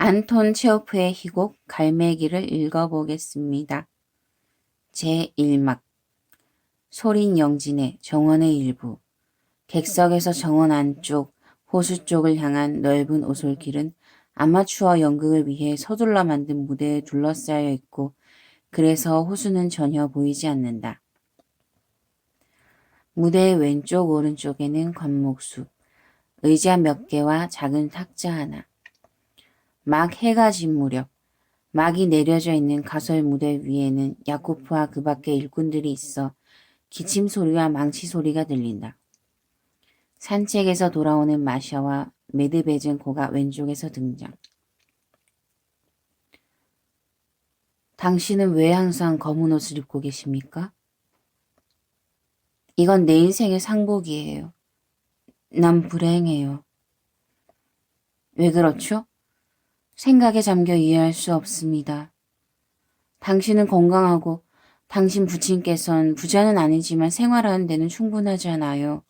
안톤 체호프의 희곡 갈매기를 읽어보겠습니다. 제1막 소린 영진의 정원의 일부 객석에서 정원 안쪽 호수 쪽을 향한 넓은 오솔길은 아마추어 연극을 위해 서둘러 만든 무대에 둘러싸여 있고 그래서 호수는 전혀 보이지 않는다. 무대의 왼쪽 오른쪽에는 관목수, 의자 몇 개와 작은 탁자 하나. 막 해가 진 무렵 막이 내려져 있는 가설 무대 위에는 야코프와 그 밖의 일꾼들이 있어 기침 소리와 망치 소리가 들린다. 산책에서 돌아오는 마샤와 메드베젠코가 왼쪽에서 등장. 당신은 왜 항상 검은 옷을 입고 계십니까? 이건 내 인생의 상복이에요. 난 불행해요. 왜 그렇죠? 생각에 잠겨 이해할 수 없습니다. 당신은 건강하고 당신 부친께선 부자는 아니지만 생활하는 데는 충분하지 않아요.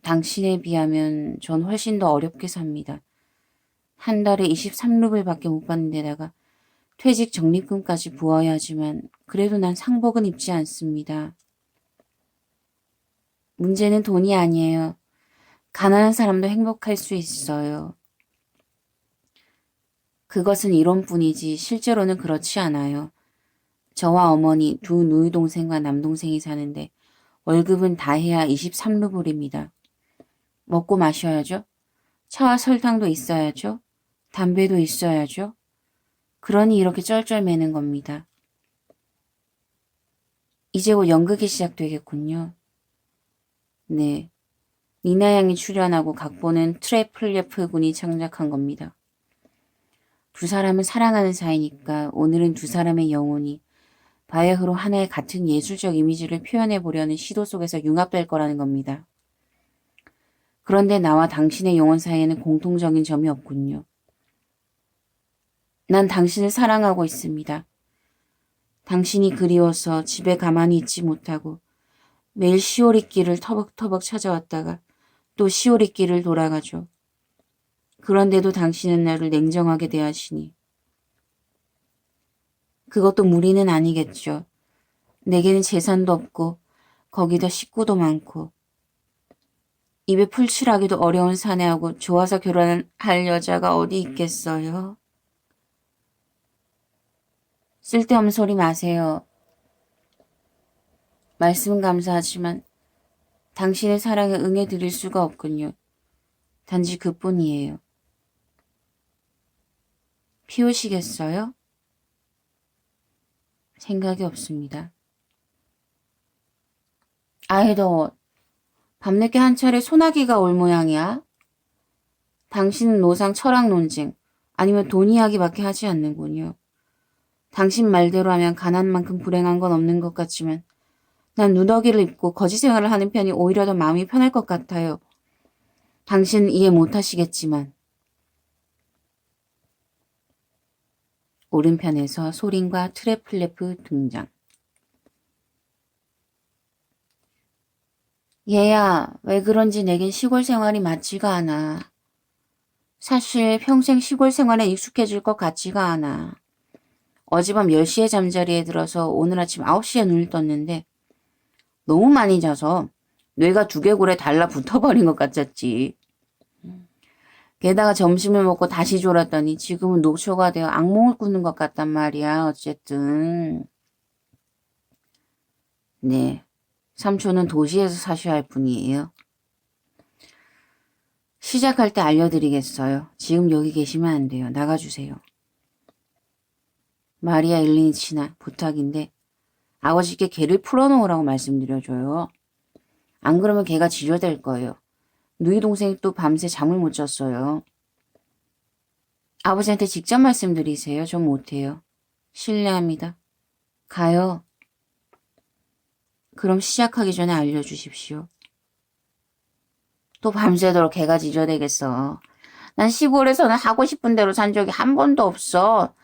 당신에 비하면 전 훨씬 더 어렵게 삽니다. 한 달에 23루블밖에 못 받는 데다가 퇴직 적립금까지 부어야 하지만 그래도 난 상복은 입지 않습니다. 문제는 돈이 아니에요. 가난한 사람도 행복할 수 있어요. 그것은 이론뿐이지 실제로는 그렇지 않아요. 저와 어머니 두 누이 동생과 남동생이 사는데 월급은 다 해야 23루블입니다. 먹고 마셔야죠. 차와 설탕도 있어야죠. 담배도 있어야죠. 그러니 이렇게 쩔쩔매는 겁니다. 이제 곧 연극이 시작되겠군요. 네. 니나 양이 출연하고 각본은 트레플레프 군이 창작한 겁니다. 두 사람은 사랑하는 사이니까 오늘은 두 사람의 영혼이 바야흐로 하나의 같은 예술적 이미지를 표현해 보려는 시도 속에서 융합될 거라는 겁니다. 그런데 나와 당신의 영혼 사이에는 공통적인 점이 없군요. 난 당신을 사랑하고 있습니다. 당신이 그리워서 집에 가만히 있지 못하고 매일 시오리길을 터벅터벅 찾아왔다가 또 시오리길을 돌아가죠. 그런데도 당신은 나를 냉정하게 대하시니. 그것도 무리는 아니겠죠. 내게는 재산도 없고 거기다 식구도 많고 입에 풀칠하기도 어려운 사내하고 좋아서 결혼할 여자가 어디 있겠어요? 쓸데없는 소리 마세요. 말씀은 감사하지만 당신의 사랑에 응해드릴 수가 없군요. 단지 그뿐이에요. 피우시겠어요? 생각이 없습니다. 아이 더워. 밤늦게 한 차례 소나기가 올 모양이야. 당신은 노상 철학 논쟁 아니면 돈 이야기밖에 하지 않는군요. 당신 말대로 하면 가난만큼 불행한 건 없는 것 같지만 난 누더기를 입고 거지 생활을 하는 편이 오히려 더 마음이 편할 것 같아요. 당신은 이해 못하시겠지만. 오른편에서 소린과 트레플레프 등장. 얘야, 왜 그런지 내겐 시골 생활이 맞지가 않아. 사실 평생 시골 생활에 익숙해질 것 같지가 않아. 어젯밤 10시에 잠자리에 들어서 오늘 아침 9시에 눈을 떴는데 너무 많이 자서 뇌가 두개골에 달라붙어버린 것 같았지. 게다가 점심을 먹고 다시 졸았더니 지금은 녹초가 되어 악몽을 꾸는 것 같단 말이야. 어쨌든. 네. 삼촌은 도시에서 사셔야 할 분이에요. 시작할 때 알려드리겠어요. 지금 여기 계시면 안 돼요. 나가주세요. 마리아 일리니치나 부탁인데 아버지께 개를 풀어놓으라고 말씀드려줘요. 안 그러면 개가 지저댈 거예요. 누이 동생이 또 밤새 잠을 못 잤어요. 아버지한테 직접 말씀드리세요. 전 못해요. 실례합니다. 가요. 그럼 시작하기 전에 알려주십시오. 또 밤새도록 개가 지저대겠어. 난 시골에서는 하고 싶은 대로 산 적이 한 번도 없어.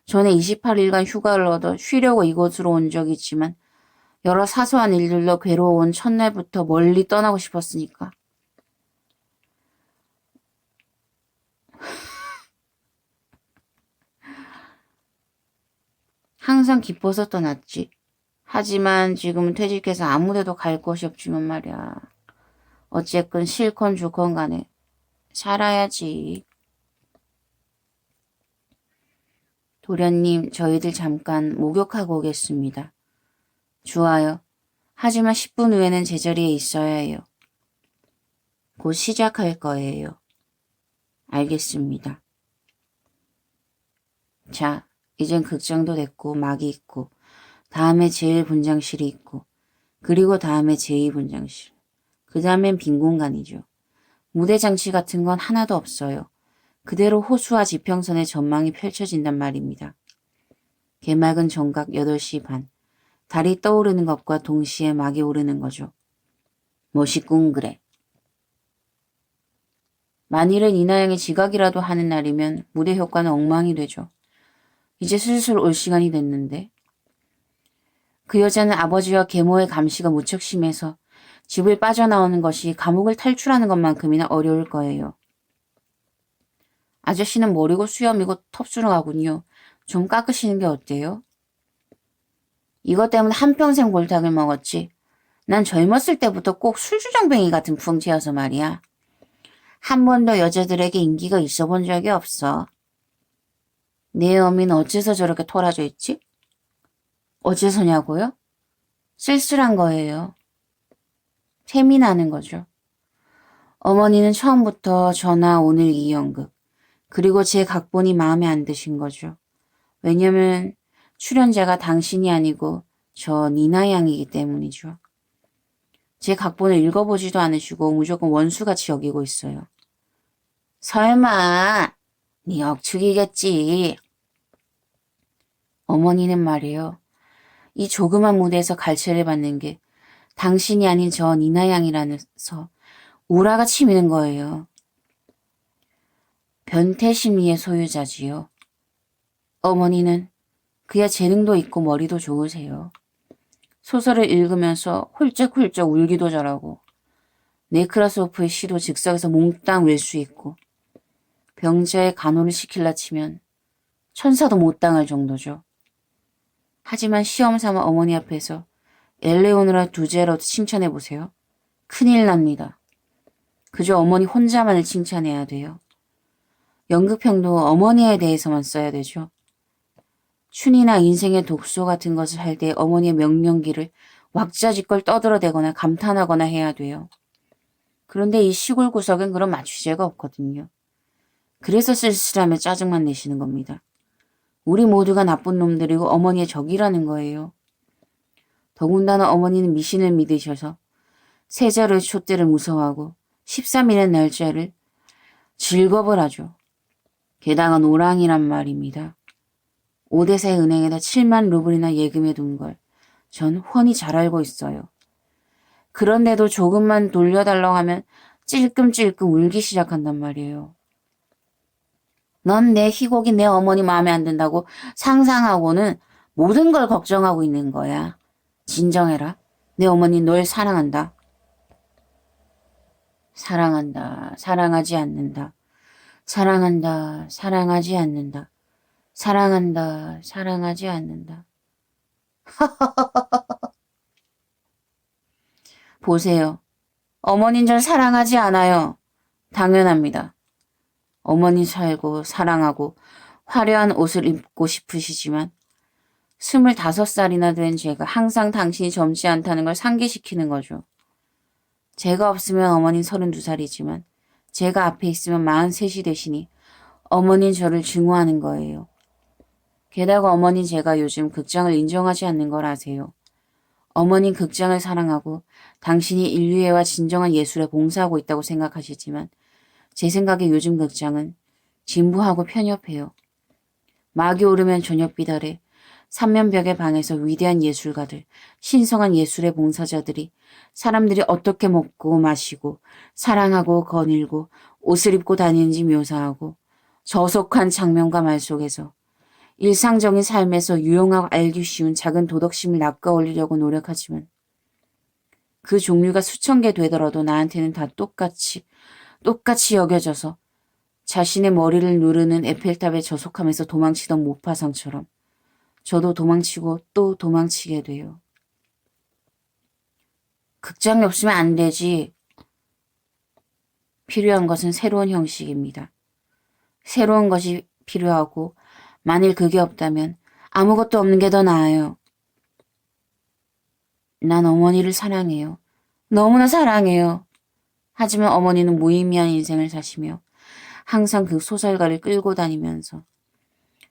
전에 28일간 휴가를 얻어 쉬려고 이곳으로 온 적이 있지만 여러 사소한 일들로 괴로워온 첫날부터 멀리 떠나고 싶었으니까. 항상 기뻐서 떠났지. 하지만 지금은 퇴직해서 아무데도 갈 곳이 없지만 말이야. 어쨌건 싫건 좋건 간에 살아야지. 도련님, 저희들 잠깐 목욕하고 오겠습니다. 좋아요. 하지만 10분 후에는 제자리에 있어야 해요. 곧 시작할 거예요. 알겠습니다. 자, 이젠 극장도 됐고 막이 있고 다음에 제1분장실이 있고 그리고 다음에 제2분장실. 그 다음엔 빈 공간이죠. 무대 장치 같은 건 하나도 없어요. 그대로 호수와 지평선의 전망이 펼쳐진단 말입니다. 개막은 정각 8시 반. 달이 떠오르는 것과 동시에 막이 오르는 거죠. 멋있군 그래. 만일은 이나영이 지각이라도 하는 날이면 무대 효과는 엉망이 되죠. 이제 슬슬 올 시간이 됐는데 그 여자는 아버지와 계모의 감시가 무척 심해서 집을 빠져나오는 것이 감옥을 탈출하는 것만큼이나 어려울 거예요. 아저씨는 머리고 수염이고 텁수룩하군요. 좀 깎으시는 게 어때요? 이것 때문에 한평생 골탕을 먹었지. 난 젊었을 때부터 꼭 술주정뱅이 같은 풍채여서 말이야. 한 번도 여자들에게 인기가 있어 본 적이 없어. 내 어미는 어째서 저렇게 토라져 있지? 어째서냐고요? 쓸쓸한 거예요. 셈이 나는 거죠. 어머니는 처음부터 저나 오늘 이 연극, 그리고 제 각본이 마음에 안 드신 거죠. 왜냐면 출연자가 당신이 아니고 저 니나 양이기 때문이죠. 제 각본을 읽어보지도 않으시고 무조건 원수같이 여기고 있어요. 설마 네 억측이겠지. 어머니는 말이에요. 이 조그만 무대에서 갈채를 받는 게 당신이 아닌 저 니나 양이라서 우라가 치미는 거예요. 변태 심리의 소유자지요. 어머니는 그야 재능도 있고 머리도 좋으세요. 소설을 읽으면서 훌쩍훌쩍 울기도 잘하고 네크라소프의 시도 즉석에서 몽땅 웰 수 있고 병자의 간호를 시킬라 치면 천사도 못 당할 정도죠. 하지만 시험 삼아 어머니 앞에서 엘레오노라 두제로드 칭찬해보세요. 큰일 납니다. 그저 어머니 혼자만을 칭찬해야 돼요. 연극평도 어머니에 대해서만 써야 되죠. 춘이나 인생의 독소 같은 것을 할 때 어머니의 명령기를 왁자지껄 떠들어대거나 감탄하거나 해야 돼요. 그런데 이 시골 구석엔 그런 맞추제가 없거든요. 그래서 쓸쓸하며 짜증만 내시는 겁니다. 우리 모두가 나쁜 놈들이고 어머니의 적이라는 거예요. 더군다나 어머니는 미신을 믿으셔서 세자를 촛대를 무서워하고 13일의 날짜를 즐겁을 하죠. 게다가 노랑이란 말입니다. 오대사의 은행에다 7만 루블이나 예금해 둔 걸 전 훤히 잘 알고 있어요. 그런데도 조금만 돌려달라고 하면 찔끔찔끔 울기 시작한단 말이에요. 넌 내 희곡이 내 어머니 마음에 안 든다고 상상하고는 모든 걸 걱정하고 있는 거야. 진정해라. 내 어머니 널 사랑한다. 사랑한다. 사랑하지 않는다. 사랑한다. 사랑하지 않는다. 사랑한다. 사랑하지 않는다. 보세요. 어머닌 절 사랑하지 않아요. 당연합니다. 어머니 살고 사랑하고 화려한 옷을 입고 싶으시지만 25살이나 된 제가 항상 당신이 젊지 않다는 걸 상기시키는 거죠. 제가 없으면 어머닌 32살이지만 제가 앞에 있으면 43이 되시니 어머닌 저를 증오하는 거예요. 게다가 어머닌 제가 요즘 극장을 인정하지 않는 걸 아세요. 어머닌 극장을 사랑하고 당신이 인류애와 진정한 예술에 봉사하고 있다고 생각하시지만 제 생각에 요즘 극장은 진부하고 편협해요. 막이 오르면 저녁빛 아래 삼면벽의 방에서 위대한 예술가들, 신성한 예술의 봉사자들이 사람들이 어떻게 먹고 마시고 사랑하고 거닐고 옷을 입고 다니는지 묘사하고 저속한 장면과 말 속에서 일상적인 삶에서 유용하고 알기 쉬운 작은 도덕심을 낚아올리려고 노력하지만 그 종류가 수천 개 되더라도 나한테는 다 똑같이 여겨져서 자신의 머리를 누르는 에펠탑에 저속하면서 도망치던 모파상처럼 저도 도망치고 또 도망치게 돼요. 극장이 없으면 안 되지. 필요한 것은 새로운 형식입니다. 새로운 것이 필요하고 만일 그게 없다면 아무것도 없는 게 더 나아요. 난 어머니를 사랑해요. 너무나 사랑해요. 하지만 어머니는 무의미한 인생을 사시며 항상 그 소설가를 끌고 다니면서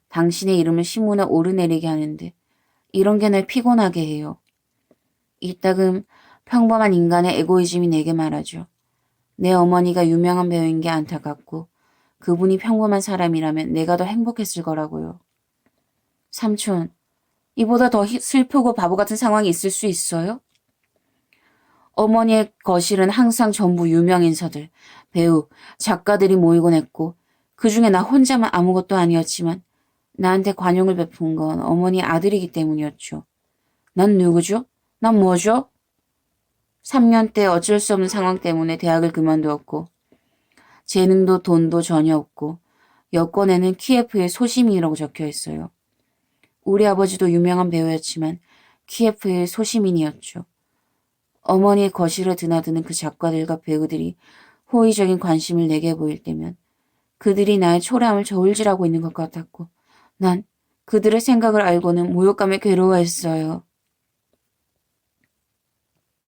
당신의 이름을 신문에 오르내리게 하는데 이런 게 날 피곤하게 해요. 이따금 평범한 인간의 에고이즘이 내게 말하죠. 내 어머니가 유명한 배우인 게 안타깝고 그분이 평범한 사람이라면 내가 더 행복했을 거라고요. 삼촌, 이보다 더 슬프고 바보 같은 상황이 있을 수 있어요? 어머니의 거실은 항상 전부 유명 인사들, 배우, 작가들이 모이곤 했고 그중에 나 혼자만 아무것도 아니었지만 나한테 관용을 베푼 건 어머니의 아들이기 때문이었죠. 난 누구죠? 난 뭐죠? 3년 때 어쩔 수 없는 상황 때문에 대학을 그만두었고 재능도 돈도 전혀 없고 여권에는 키예프의 소시민이라고 적혀 있어요. 우리 아버지도 유명한 배우였지만 키예프의 소시민이었죠. 어머니의 거실에 드나드는 그 작가들과 배우들이 호의적인 관심을 내게 보일 때면 그들이 나의 초라함을 저울질하고 있는 것 같았고 난 그들의 생각을 알고는 모욕감에 괴로워했어요.